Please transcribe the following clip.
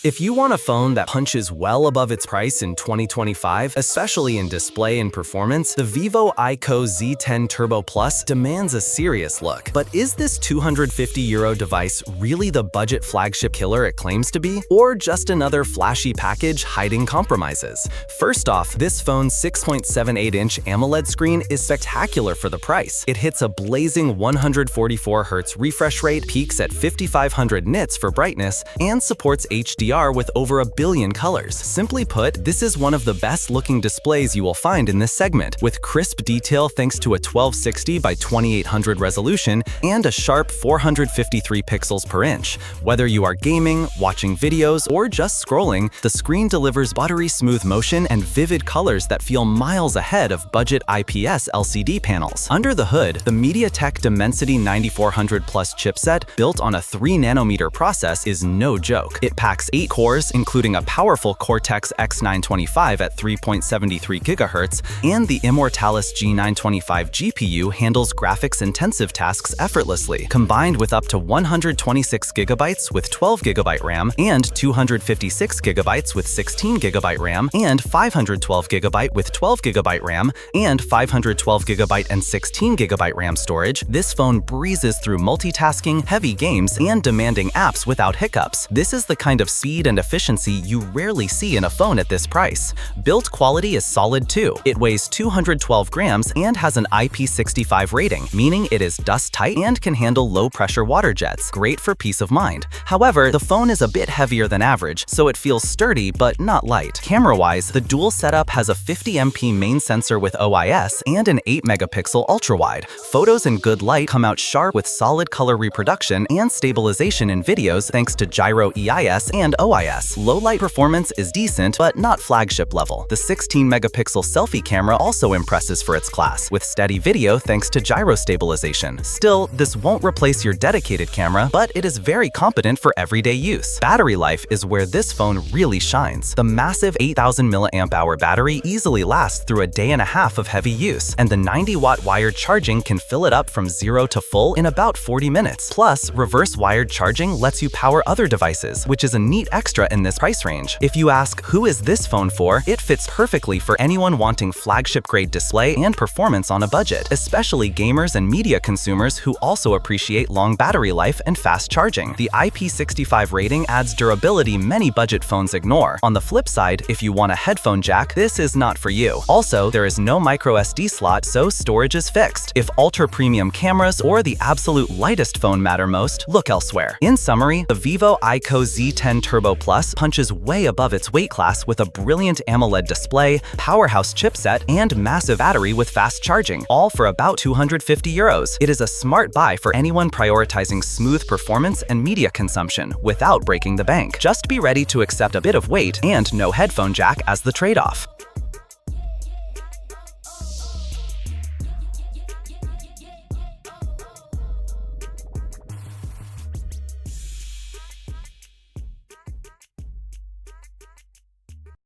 If you want a phone that punches well above its price in 2025, especially in display and performance, the Vivo iQOO Z10 Turbo Plus demands a serious look. But is this €250 device really the budget flagship killer it claims to be? Or just another flashy package hiding compromises? First off, this phone's 6.78-inch AMOLED screen is spectacular for the price. It hits a blazing 144Hz refresh rate, peaks at 5500 nits for brightness, and supports HDR with over 1 billion colors. Simply put, this is one of the best-looking displays you will find in this segment, with crisp detail thanks to a 1260 by 2800 resolution and a sharp 453 pixels per inch. Whether you are gaming, watching videos, or just scrolling, the screen delivers buttery smooth motion and vivid colors that feel miles ahead of budget IPS LCD panels. Under the hood, the MediaTek Dimensity 9400 Plus chipset, built on a 3nm process, is no joke. It packs 8 cores, including a powerful Cortex X925 at 3.73 GHz, and the Immortalis G925 GPU handles graphics-intensive tasks effortlessly. Combined with up to 126 GB with 12 GB RAM, and 256 GB with 16 GB RAM, and 512 GB with 12 GB RAM, and 512 GB and 16 GB RAM storage, this phone breezes through multitasking, heavy games, and demanding apps without hiccups. This is the kind of speed and efficiency you rarely see in a phone at this price. Build quality is solid too. It weighs 212 grams and has an IP65 rating, meaning it is dust-tight and can handle low-pressure water jets. Great for peace of mind. However, the phone is a bit heavier than average, so it feels sturdy but not light. Camera-wise, the dual setup has a 50MP main sensor with OIS and an 8-megapixel ultra-wide. Photos in good light come out sharp with solid color reproduction and stabilization in videos thanks to gyro EIS and OIS. Low-light performance is decent, but not flagship level. The 16-megapixel selfie camera also impresses for its class, with steady video thanks to gyro stabilization. Still, this won't replace your dedicated camera, but it is very competent for everyday use. Battery life is where this phone really shines. The massive 8000 mAh battery easily lasts through a day and a half of heavy use, and the 90-watt wired charging can fill it up from 0 to full in about 40 minutes. Plus, reverse wired charging lets you power other devices, which is a neat extra in this price range. If you ask, who is this phone for? It fits perfectly for anyone wanting flagship-grade display and performance on a budget, especially gamers and media consumers who also appreciate long battery life and fast charging. The IP65 rating adds durability many budget phones ignore. On the flip side, if you want a headphone jack, this is not for you. Also, there is no microSD slot, so storage is fixed. If ultra-premium cameras or the absolute lightest phone matter most, look elsewhere. In summary, the Vivo iQOO Z10 Turbo Plus punches way above its weight class with a brilliant AMOLED display, powerhouse chipset, and massive battery with fast charging, all for about €250. It is a smart buy for anyone prioritizing smooth performance and media consumption without breaking the bank. Just be ready to accept a bit of weight and no headphone jack as the trade-off.